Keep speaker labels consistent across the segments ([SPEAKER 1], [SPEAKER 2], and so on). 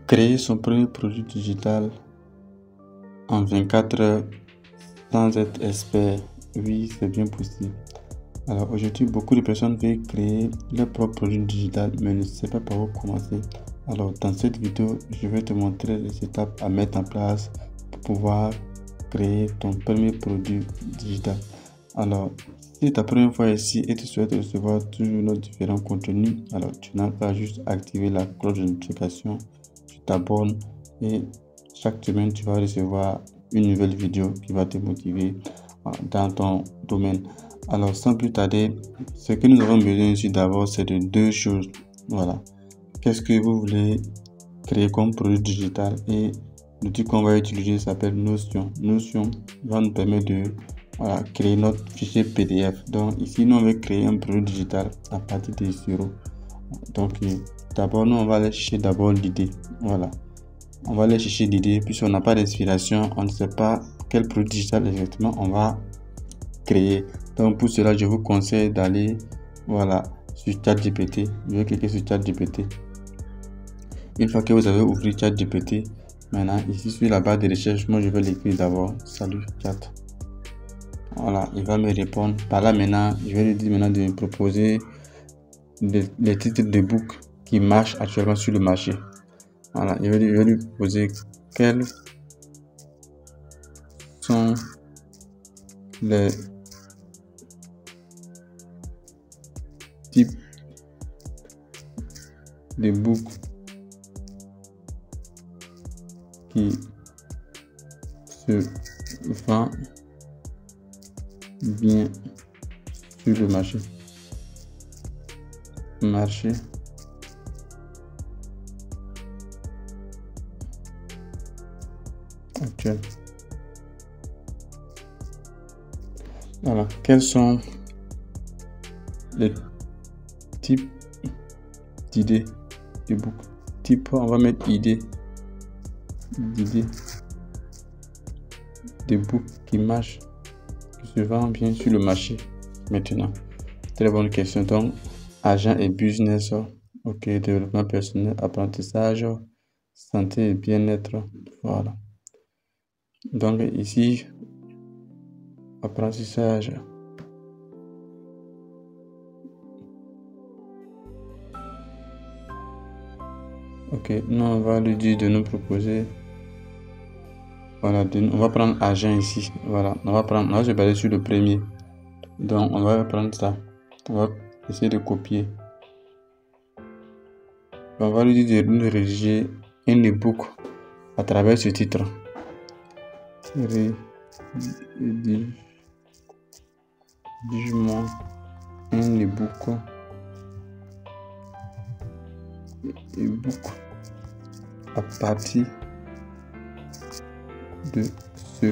[SPEAKER 1] créer son premier produit digital en 24 heures sans être expert. Oui, c'est bien possible. Alors aujourd'hui, beaucoup de personnes veulent créer leur propre produit digital mais ne savent pas par où commencer. Alors dans cette vidéo, je vais te montrer les étapes à mettre en place pour pouvoir créer ton premier produit digital. Alors, si c'est ta première fois ici et tu souhaites recevoir toujours nos différents contenus, alors tu n'as pas juste activer la cloche de notification, tu t'abonnes et chaque semaine tu vas recevoir une nouvelle vidéo qui va te motiver dans ton domaine. Alors sans plus tarder, ce que nous avons besoin ici d'abord c'est de deux choses. Voilà. Qu'est-ce que vous voulez créer comme produit digital? Et l'outil qu'on va utiliser s'appelle Notion. Notion va nous permettre de créer notre fichier PDF. Donc ici, nous on veut créer un produit digital à partir de zéro. Donc d'abord, nous on va aller chercher d'abord l'idée. Voilà. On va aller chercher l'idée puisqu'on n'a pas d'inspiration, on ne sait pas quel produit digital exactement on va créer. Donc pour cela, je vous conseille d'aller sur ChatGPT. Je vais cliquer sur ChatGPT. Une fois que vous avez ouvert ChatGPT, maintenant ici sur la barre de recherche, moi je vais l'écrire d'abord. Salut chat. Voilà, il va me répondre. Par là maintenant, je vais lui dire maintenant de me proposer les titres de book qui marchent actuellement sur le marché. Voilà, je vais lui poser quels sont les types de book qui se vend bien sur le marché actuel. Voilà, quels sont les types d'idées de book? Type, on va mettre idée d'idées de book qui marche, qui se vend bien sur le marché maintenant. Très bonne question. Donc argent et business, ok, développement personnel, apprentissage, santé et bien-être. Voilà. Donc ici, apprentissage. Ok, nous on va lui dire de nous proposer. Voilà, on va prendre argent ici. Voilà, on va se baser sur le premier. Donc on va prendre ça. On va essayer de copier. On va lui dire de nous rédiger un e-book à travers ce titre. Rédige-moi un e-book à partir de ce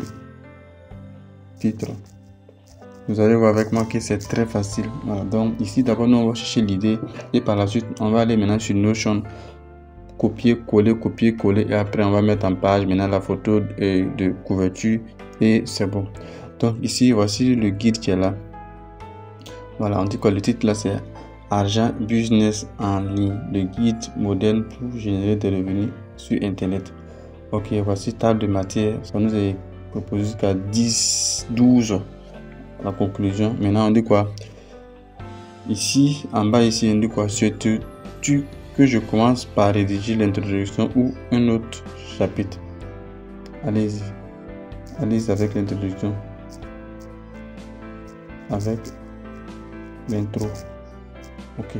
[SPEAKER 1] titre. Vous allez voir avec moi que c'est très facile. Voilà, donc ici d'abord nous on va chercher l'idée et par la suite on va aller maintenant sur Notion, copier coller et après on va mettre en page maintenant la photo de couverture et c'est bon. Donc ici voici le guide qui est là. Voilà, on dit que le titre là c'est argent business en ligne, le guide moderne pour générer des revenus sur internet. Ok, voici table de matière, ça nous est proposé jusqu'à 12 la conclusion. Maintenant on dit quoi ici en bas, ici on dit quoi? Souhaites-tu que je commence par rédiger l'introduction ou un autre chapitre? Allez-y avec l'introduction, avec l'intro. Ok,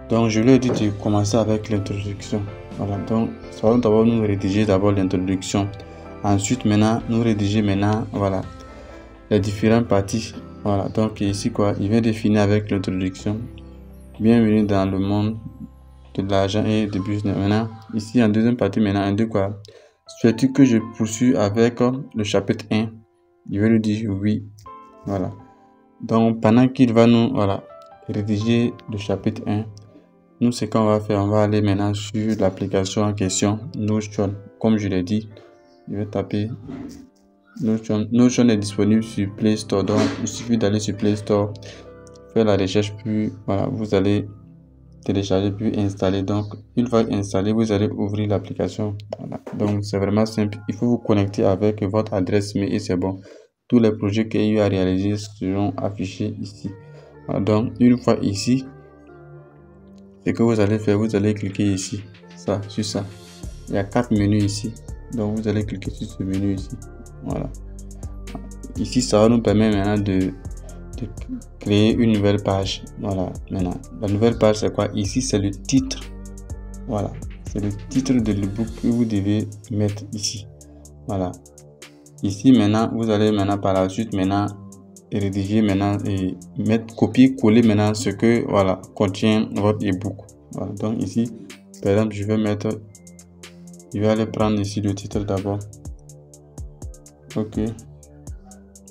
[SPEAKER 1] donc je lui ai dit de commencer avec l'introduction. Voilà, donc ça va d'abord nous rédiger d'abord l'introduction, ensuite maintenant nous rédiger voilà les différentes parties. Voilà, donc ici quoi, il vient de finir avec l'introduction. Bienvenue dans le monde de l'argent et du business. Maintenant ici en deuxième partie, maintenant on dit quoi? Souhaites-tu que je poursuive avec le chapitre 1? Je vais lui dire oui. Voilà, donc pendant qu'il va nous rédiger le chapitre 1, nous ce qu'on va faire, on va aller maintenant sur l'application en question, Notion. Comme je l'ai dit, je vais taper Notion. Notion est disponible sur Play Store, donc il suffit d'aller sur Play Store, faire la recherche, puis voilà, vous allez télécharger puis installer. Donc une fois installé, vous allez ouvrir l'application. Voilà. Donc c'est vraiment simple. Il faut vous connecter avec votre adresse mail et c'est bon. Tous les projets qu'il y a eu à réaliser seront affichés ici. Voilà. Donc une fois ici, ce que vous allez faire, vous allez cliquer ici, sur ça. Il y a 4 menus ici. Donc vous allez cliquer sur ce menu ici. Voilà. Ici, ça va nous permettre maintenant de créer une nouvelle page. Voilà. Maintenant, la nouvelle page, c'est quoi? Ici, c'est le titre. Voilà. C'est le titre de l'ebook que vous devez mettre ici. Voilà. Ici, maintenant, vous allez maintenant par la suite maintenant rédiger maintenant et mettre copier-coller maintenant ce que voilà contient votre ebook. Voilà. Donc ici, par exemple, je vais aller prendre ici le titre d'abord. Ok.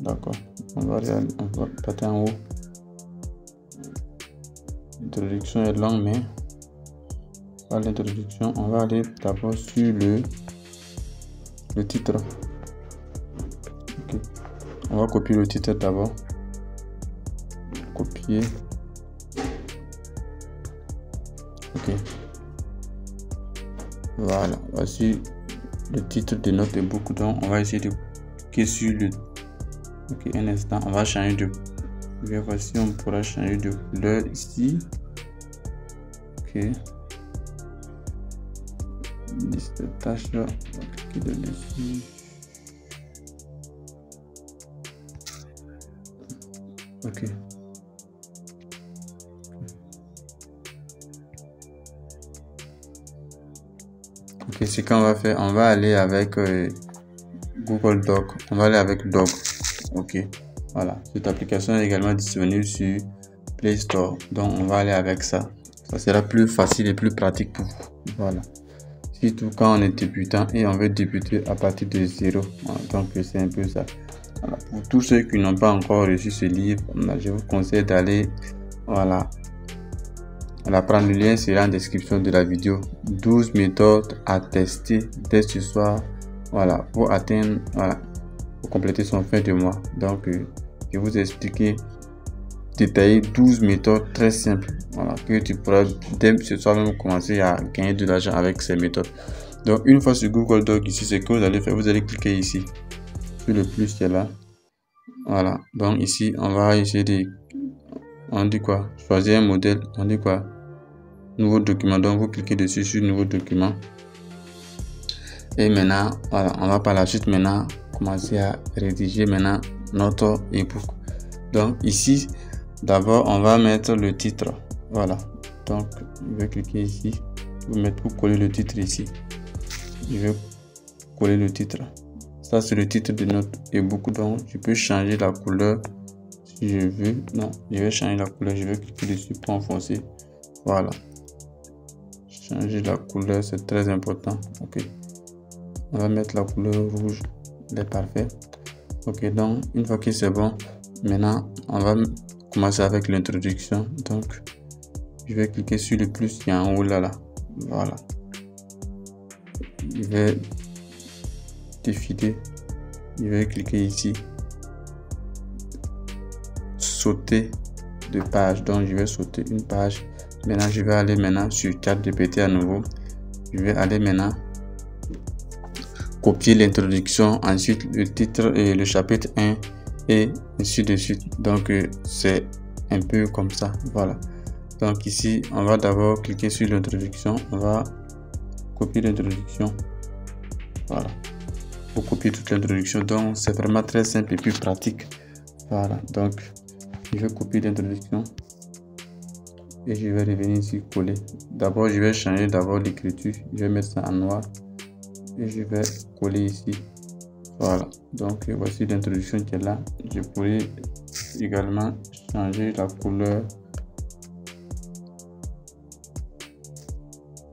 [SPEAKER 1] D'accord. On va partir en haut. L'introduction est longue, mais pas l'introduction. On va aller d'abord sur le titre. Ok. On va copier le titre d'abord. Copier. Ok. Voilà. Voici le titre de notre ebook. Donc, on va essayer de cliquer sur le. Ok, un instant. On va changer de. Voici, on pourra changer de couleur ici. Ok. Liste de tâches. On va cliquer dessus. Ok. Ok, c'est qu'on va faire. On va aller avec Google Doc. On va aller avec Doc. Ok. Voilà. Cette application est également disponible sur Play Store. Donc, on va aller avec ça. Ça sera plus facile et plus pratique pour vous. Voilà. Surtout quand on est débutant et on veut débuter à partir de zéro. Voilà. Donc, c'est un peu ça. Voilà. Pour tous ceux qui n'ont pas encore reçu ce livre, je vous conseille d'aller, voilà, prendre le lien sera en description de la vidéo. 12 méthodes à tester dès ce soir, voilà, pour atteindre, voilà, pour compléter son fin de mois. Donc, je vous ai expliqué, détailler 12 méthodes très simples, voilà, que tu pourras dès ce soir même commencer à gagner de l'argent avec ces méthodes. Donc, une fois sur Google Doc, ici, c'est que vous allez faire, vous allez cliquer ici sur le plus qui est là. Voilà, donc ici on va essayer de, on dit quoi, choisir un modèle, on dit quoi, nouveau document. Donc vous cliquez dessus sur nouveau document et maintenant voilà, on va par la suite maintenant commencer à rédiger maintenant notre ebook. Donc ici d'abord on va mettre le titre. Voilà, donc je vais cliquer ici pour coller le titre ici. Je vais coller le titre. Ça, c'est le titre de notre ebook. Donc, je peux changer la couleur si je veux. Non, je vais changer la couleur. Je vais cliquer dessus pour enfoncer. Voilà. Changer la couleur, c'est très important. Ok. On va mettre la couleur rouge. Elle est parfait. Ok, donc, une fois que c'est bon, maintenant, on va commencer avec l'introduction. Donc, je vais cliquer sur le plus qui est en haut là. Voilà. Je vais défiler. Je vais cliquer ici, sauter de page. Donc je vais sauter une page. Maintenant je vais aller maintenant sur ChatGPT à nouveau. Je vais aller maintenant copier l'introduction, ensuite le titre et le chapitre 1 et ainsi de suite. Donc c'est un peu comme ça. Voilà. Donc ici on va d'abord cliquer sur l'introduction. On va copier l'introduction. Voilà. Pour copier toute l'introduction. Donc c'est vraiment très simple et plus pratique. Voilà, donc je vais copier l'introduction et je vais revenir ici coller. D'abord je vais changer d'abord l'écriture. Je vais mettre ça en noir et je vais coller ici. Voilà, donc voici l'introduction qui est là. Je pourrais également changer la couleur.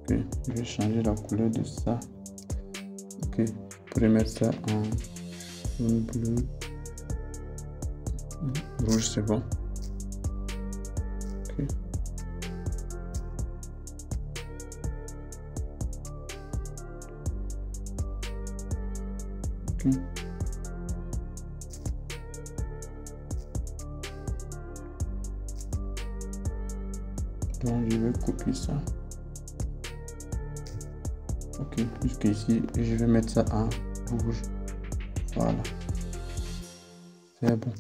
[SPEAKER 1] Ok, je vais changer la couleur de ça. Ok, je pourrais mettre ça en bleu. Rouge, c'est bon. Ok. Ok. Donc je vais copier ça. Ok, jusqu'ici, je vais mettre ça en rouge. Voilà. C'est bon.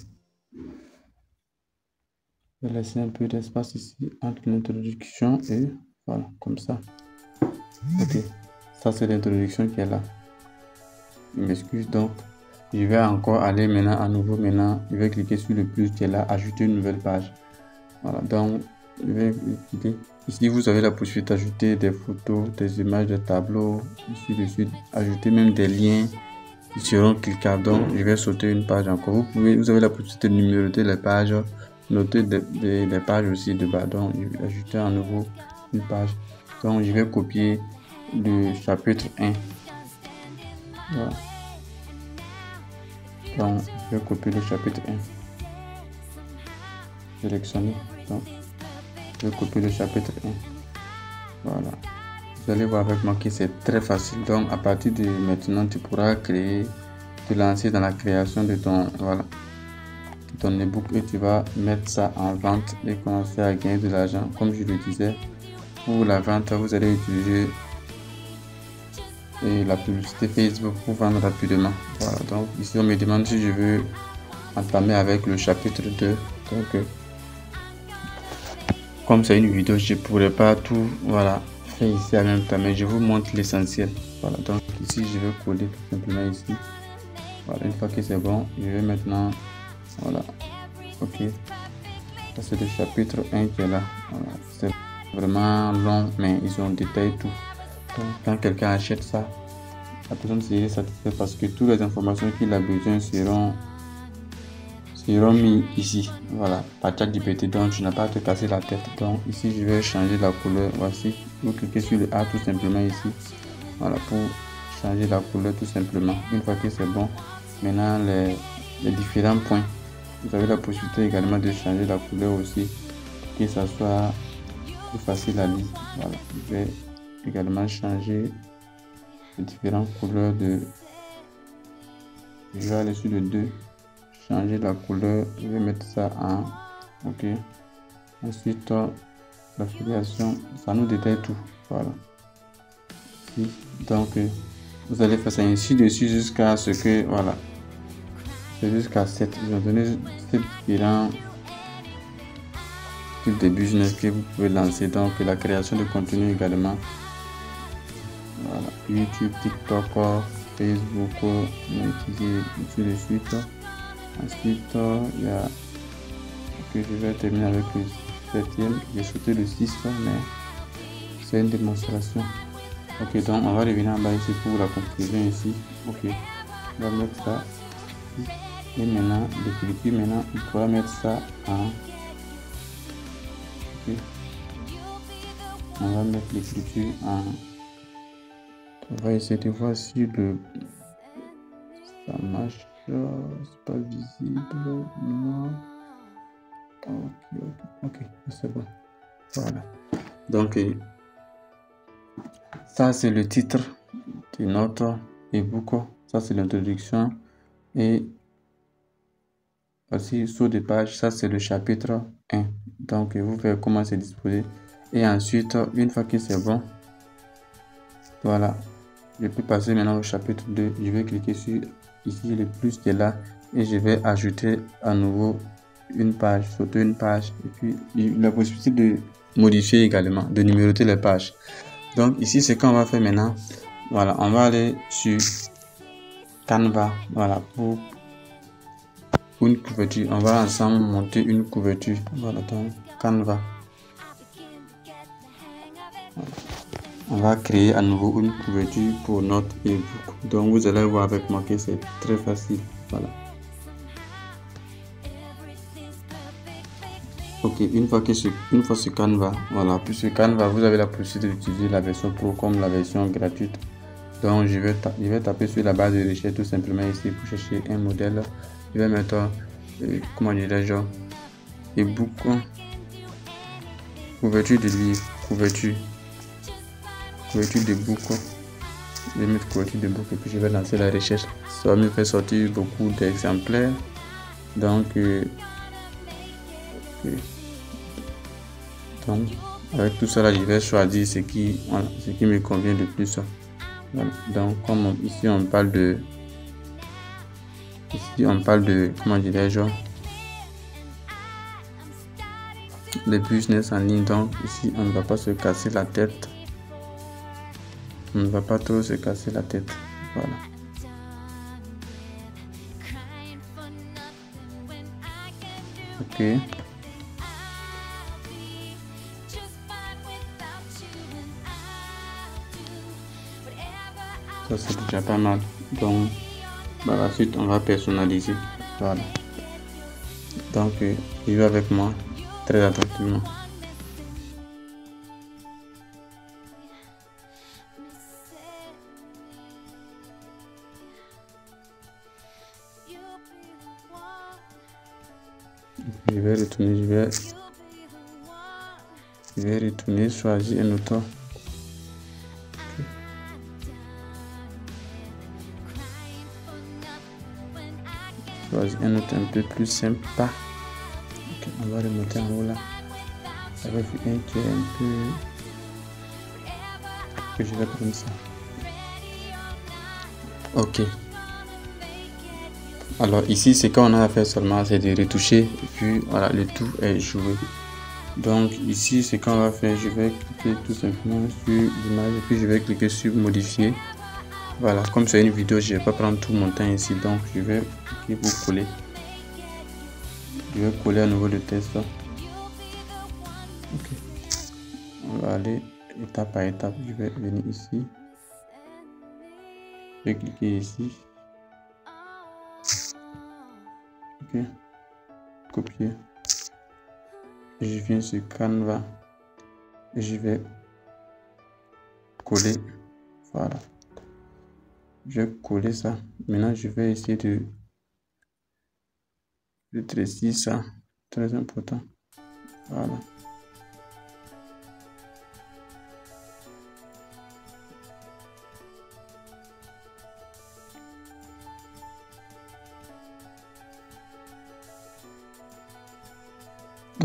[SPEAKER 1] Je vais laisser un peu d'espace ici entre l'introduction et voilà, comme ça. Ok, ça c'est l'introduction qui est là. Je m'excuse donc. Je vais encore aller maintenant à nouveau. Maintenant, je vais cliquer sur le plus qui est là, ajouter une nouvelle page. Voilà, donc je vais cliquer. Ici, vous avez la possibilité d'ajouter des photos, des images, des tableaux, ainsi de suite. Ajouter même des liens qui seront cliquables. Donc, je vais sauter une page encore. Vous avez la possibilité de numéroter les pages, noter des pages aussi de bas. Donc, je vais ajouter à nouveau une page. Donc, je vais copier le chapitre 1. Voilà. Donc, je vais copier le chapitre 1. Sélectionner. Donc, je vais copier le chapitre 1. Voilà. Vous allez voir avec moi que c'est très facile. Donc, à partir de maintenant, tu pourras créer, te lancer dans la création de ton, voilà, de ton ebook et tu vas mettre ça en vente et commencer à gagner de l'argent. Comme je le disais, pour la vente, vous allez utiliser la publicité Facebook pour vendre rapidement. Voilà. Donc, ici, on me demande si je veux entamer avec le chapitre 2. Donc, comme c'est une vidéo, je ne pourrais pas tout, voilà, faire ici en même temps, mais je vous montre l'essentiel. Voilà, donc ici, je vais coller tout simplement ici. Voilà, une fois que c'est bon, je vais maintenant, voilà, ok. Ça, c'est le chapitre 1 qui est là. Voilà, c'est vraiment long, mais ils ont détaillé tout. Donc, quand quelqu'un achète ça, la personne serait satisfaite parce que toutes les informations qu'il a besoin seront mis ici, voilà, par ChatGPT. Donc tu n'as pas à te casser la tête. Donc ici je vais changer la couleur. Voici, vous cliquez sur le A tout simplement ici, voilà, pour changer la couleur tout simplement. Une fois que c'est bon, maintenant les différents points, vous avez la possibilité également de changer la couleur aussi, pour que ça soit plus facile à lire. Voilà, je vais également changer les différentes couleurs de, je vais aller sur le 2, changer la couleur, je vais mettre ça en ok. Ensuite l'affiliation, ça nous détaille tout, voilà. Donc vous allez faire ça ainsi de suite jusqu'à ce que, voilà, c'est jusqu'à 7. Ils ont donné 7 différents types de business que vous pouvez lancer. Donc la création de contenu également, voilà, YouTube, TikTok, Facebook, monétiser, ainsi de suite. Ensuite, il y a que je vais terminer avec le 7e. J'ai sauté le 6, mais c'est une démonstration. Ok, donc on va revenir en bas ici pour la conclusion ici. Ok, on va mettre ça ici. Et maintenant, l'écriture, maintenant, il pourra mettre ça en. Ok, on va mettre l'écriture en. On va essayer de voir si le. Ça marche. C'est pas visible. Non. Ok, c'est bon. Voilà. Donc, ça c'est le titre de notre ebook. Ça c'est l'introduction. Et aussi saut de page, ça c'est le chapitre 1. Donc, vous verrez comment c'est disposé. Et ensuite, une fois que c'est bon, voilà. Je peux passer maintenant au chapitre 2. Je vais cliquer sur ici le plus qui est là. Et je vais ajouter à nouveau une page, sauter une page, et puis la possibilité de modifier également, de numéroter les pages. Donc ici, ce qu'on va faire maintenant, voilà, on va aller sur Canva, voilà, pour une couverture. On va ensemble monter une couverture, voilà, donc Canva. Voilà. On va créer à nouveau une couverture pour notre ebook. Donc vous allez voir avec moi que c'est très facile, voilà. Ok, une fois sur Canva, voilà, puis sur Canva, vous avez la possibilité d'utiliser la version pro comme la version gratuite. Donc, je vais taper sur la barre de recherche tout simplement ici pour chercher un modèle. Je vais mettre, comment dirais-je, ebook, couverture de livre, couverture de book. Je vais mettre couverture de book et puis je vais lancer la recherche. Ça va me faire sortir beaucoup d'exemplaires. Donc, Avec tout ça là, je vais choisir ce qui me convient le plus. Voilà. Donc comme ici on parle de comment dirais-je, le business en ligne. Donc ici on ne va pas se casser la tête, on ne va pas trop se casser la tête. Voilà. Ok, ça c'est déjà pas mal. Donc par la suite on va personnaliser. Voilà. Donc je vais avec moi très attentivement. Je vais retourner, choisir un autre. Choisir un autre un peu plus sympa. Ok, on va remonter en haut là. Avec un qui est un peu. Que je vais prendre ça. Ok. Alors ici, ce qu'on a à faire seulement, c'est de retoucher. Et puis voilà, le tout est joué. Donc ici, ce qu'on va faire, je vais cliquer tout simplement sur l'image et puis je vais cliquer sur modifier. Voilà, comme c'est une vidéo, je vais pas prendre tout mon temps ici, donc je vais cliquer pour coller. Je vais coller à nouveau le texte. Ok, on va aller étape par étape. Je vais venir ici, je vais cliquer ici. Ok, copier. Je viens sur Canva et je vais coller. Voilà, je vais coller ça. Maintenant je vais essayer de rétrécir ça, très important. Voilà.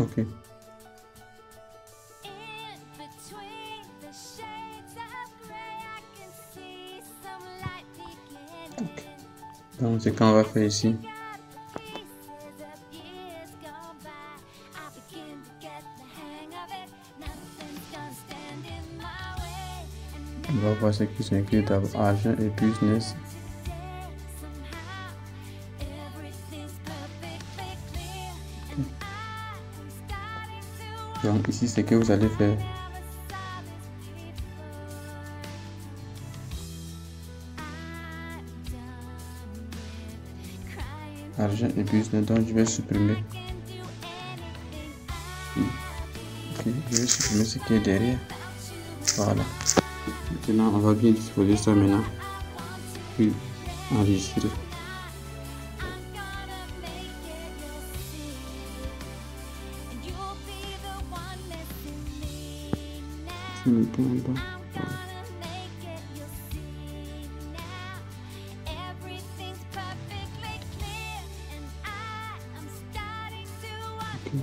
[SPEAKER 1] Ok. Donc c'est qu'on va faire ici. On va voir ce qui s'inclut dans argent et business. Okay. Donc ici c'est que vous allez faire. Argent et business, donc je vais supprimer. Ok, je vais supprimer ce qui est derrière. Voilà. Maintenant on va bien disposer ça maintenant. Puis enregistrer. C'est un peu en bas. Voilà. Okay.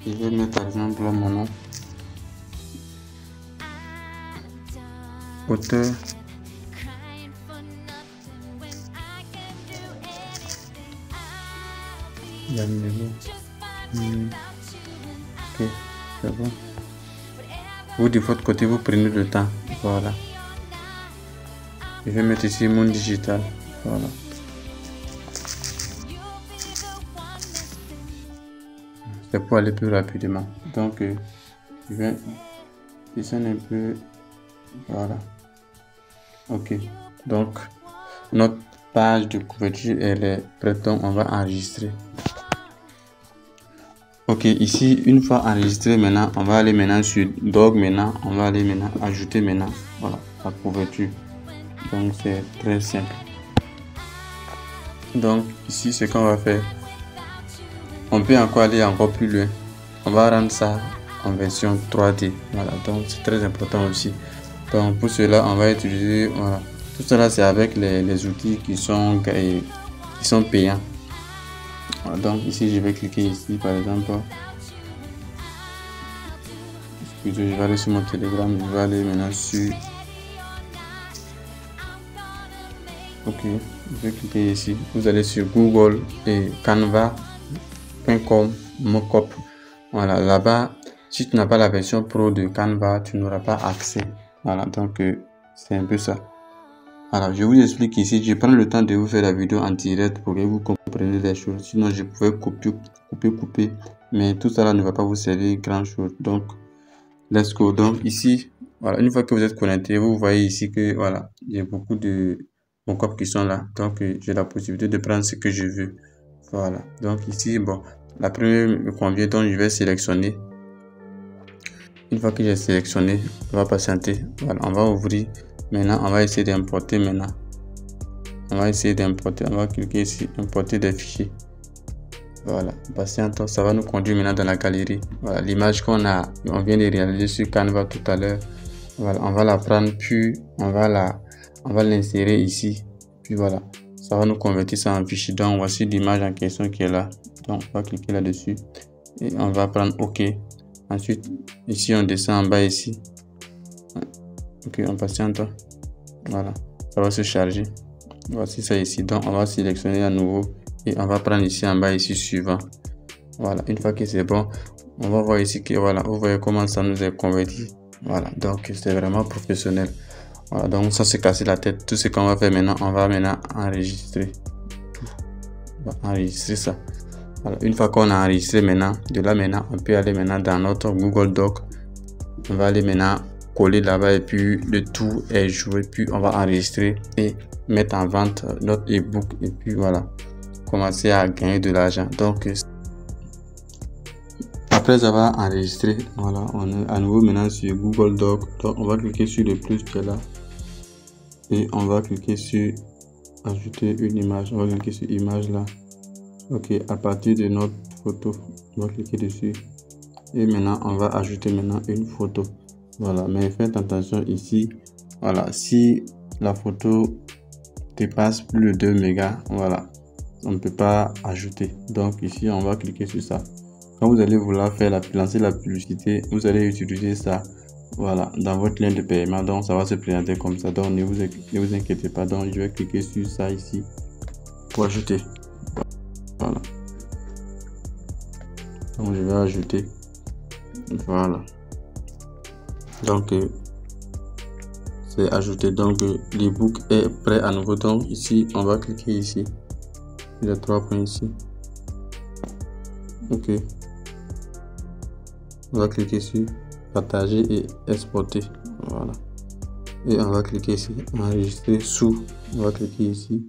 [SPEAKER 1] Je vais mettre par exemple mon nom. Auteur. Il y a le numéro. Ok, c'est bon. Vous de votre côté, vous prenez le temps. Voilà. Je vais mettre ici mon digital. Voilà. C'est pour aller plus rapidement. Donc, je vais descendre un peu. Voilà. Ok. Donc, notre page de couverture, elle est prête. Donc, on va enregistrer. Ok, ici, une fois enregistré, maintenant, on va aller maintenant sur Dog. Maintenant, on va aller maintenant ajouter maintenant. Voilà, la couverture. Donc, c'est très simple. Donc, ici, ce qu'on va faire, on peut encore aller encore plus loin. On va rendre ça en version 3D. Voilà, donc c'est très important aussi. Donc, pour cela, on va utiliser, voilà. Tout cela, c'est avec les outils qui sont payants. Voilà, donc, ici, je vais cliquer ici, par exemple. plutôt je vais aller sur mon Telegram, je vais aller maintenant sur ok, je vais cliquer ici, vous allez sur Google et canva.com mockup. Voilà, là-bas, si tu n'as pas la version pro de Canva, tu n'auras pas accès. Voilà, donc c'est un peu ça. Alors, je vous explique ici, je prends le temps de vous faire la vidéo en direct pour que vous compreniez les choses. Sinon, je pouvais couper, mais tout ça là ne va pas vous servir grand chose. Donc, let's go. Donc, ici, voilà, une fois que vous êtes connecté, vous voyez ici que, voilà, il y a beaucoup de mockups qui sont là. Donc, j'ai la possibilité de prendre ce que je veux. Voilà. Donc, ici, bon, la première me convient, donc je vais sélectionner. Une fois que j'ai sélectionné, on va patienter. Voilà, on va ouvrir. Maintenant, on va essayer d'importer maintenant. On va essayer d'importer. On va cliquer ici, importer des fichiers. Voilà, patiente, ça va nous conduire maintenant dans la galerie. Voilà, l'image on vient de réaliser sur Canva tout à l'heure. Voilà, on va la prendre, puis on va l'insérer ici. Puis voilà, ça va nous convertir ça en fichier. Donc, voici l'image en question qui est là. Donc, on va cliquer là-dessus et on va prendre OK. Ensuite, ici, on descend en bas ici. Ok, on patiente. Voilà, ça va se charger. Voici ça ici. Donc, on va sélectionner à nouveau et on va prendre ici en bas ici suivant. Voilà, une fois que c'est bon, on va voir ici que voilà, vous voyez comment ça nous est converti. Voilà, donc c'est vraiment professionnel. Voilà, donc ça se casser la tête. Tout ce qu'on va faire maintenant, on va maintenant enregistrer. On va enregistrer ça. Voilà, une fois qu'on a enregistré maintenant, de là maintenant, on peut aller maintenant dans notre Google Doc. On va aller maintenant coller là-bas et puis le tout est joué. Puis on va enregistrer et mettre en vente notre ebook et puis voilà, commencer à gagner de l'argent. Donc après avoir enregistré, voilà, on est à nouveau maintenant sur Google Doc. Donc on va cliquer sur le plus qui est là et on va cliquer sur ajouter une image. On va cliquer sur image là. Ok, à partir de notre photo, on va cliquer dessus et maintenant on va ajouter maintenant une photo. Voilà, mais faites attention ici. Voilà, si la photo dépasse plus de 2 mégas, voilà, on ne peut pas ajouter. Donc ici on va cliquer sur ça. Quand vous allez vouloir faire lancer la publicité, vous allez utiliser ça, voilà, dans votre lien de paiement. Donc ça va se présenter comme ça. Donc ne vous inquiétez pas. Donc je vais cliquer sur ça ici pour ajouter. Voilà, donc je vais ajouter. Voilà, donc c'est ajouté. Donc l'ebook est prêt à nouveau. Donc ici on va cliquer ici, il y a 3 points ici. Ok, on va cliquer sur partager et exporter. Voilà, et on va cliquer ici enregistrer sous. On va cliquer ici,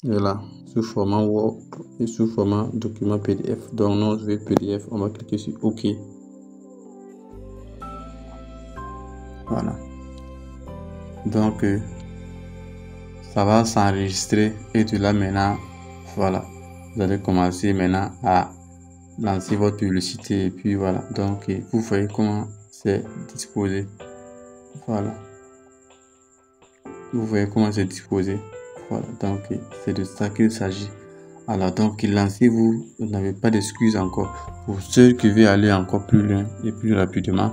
[SPEAKER 1] voilà, sous format Word et sous format document PDF. Donc non, je vais PDF. On va cliquer sur OK. Voilà, donc ça va s'enregistrer et de là maintenant, voilà, vous allez commencer maintenant à lancer votre publicité et puis voilà. Donc vous voyez comment c'est disposé. Voilà, vous voyez comment c'est disposé. Voilà, donc c'est de ça qu'il s'agit. Alors donc lancez-vous, vous n'avez pas d'excuses encore. Pour ceux qui veulent aller encore plus loin et plus rapidement,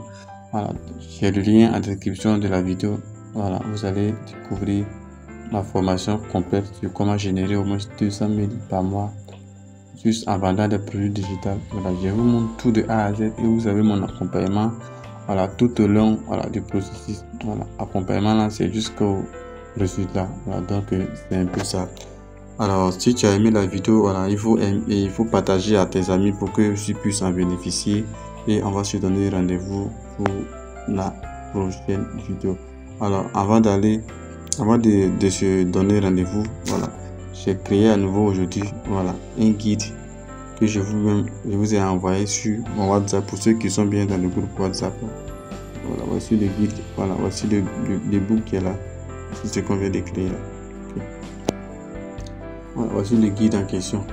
[SPEAKER 1] voilà, j'ai le lien en description de la vidéo. Voilà, vous allez découvrir ma formation complète sur comment générer au moins 200 000 par mois juste en vendant des produits digitaux. Voilà, je vous montre tout de A à Z et vous avez mon accompagnement, voilà, tout au long, voilà, du processus. Voilà, accompagnement là, c'est jusqu'au résultat. Voilà, donc c'est un peu ça. Alors si tu as aimé la vidéo, voilà, il faut partager à tes amis pour que je puisse en bénéficier et on va se donner rendez-vous pour la prochaine vidéo. Alors avant de se donner rendez-vous, voilà, j'ai créé à nouveau aujourd'hui, voilà, un guide que je vous ai envoyé sur mon WhatsApp pour ceux qui sont bien dans le groupe WhatsApp. Voilà, voici le guide, voilà, voici le book qui est là, c'est ce qu'on vient de créer là. Okay. Voilà, voici le guide en question.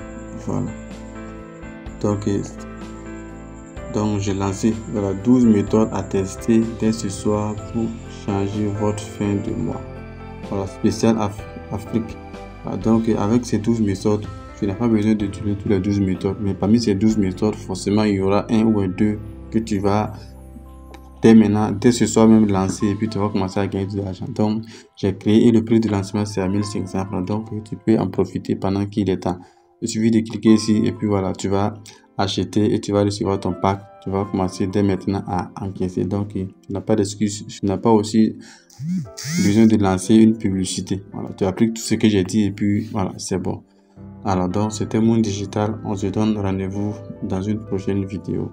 [SPEAKER 1] Voilà, donc j'ai lancé, voilà, 12 méthodes à tester dès ce soir pour changer votre fin de mois. Voilà, spécial Afrique. Voilà, donc avec ces 12 méthodes, tu n'as pas besoin d'utiliser toutes les 12 méthodes, mais parmi ces 12 méthodes, forcément il y aura un ou deux que tu vas dès maintenant, dès ce soir même lancer et puis tu vas commencer à gagner de l'argent. Donc, j'ai créé et le prix de lancement c'est à 1500 francs. Donc, tu peux en profiter pendant qu'il est temps. Il suffit de cliquer ici et puis voilà, tu vas acheter et tu vas recevoir ton pack. Tu vas commencer dès maintenant à encaisser. Donc, tu n'as pas d'excuse. Tu n'as pas aussi besoin de lancer une publicité. Voilà, tu appliques tout ce que j'ai dit et puis voilà, c'est bon. Alors donc, c'était Moon Digital. On se donne rendez-vous dans une prochaine vidéo.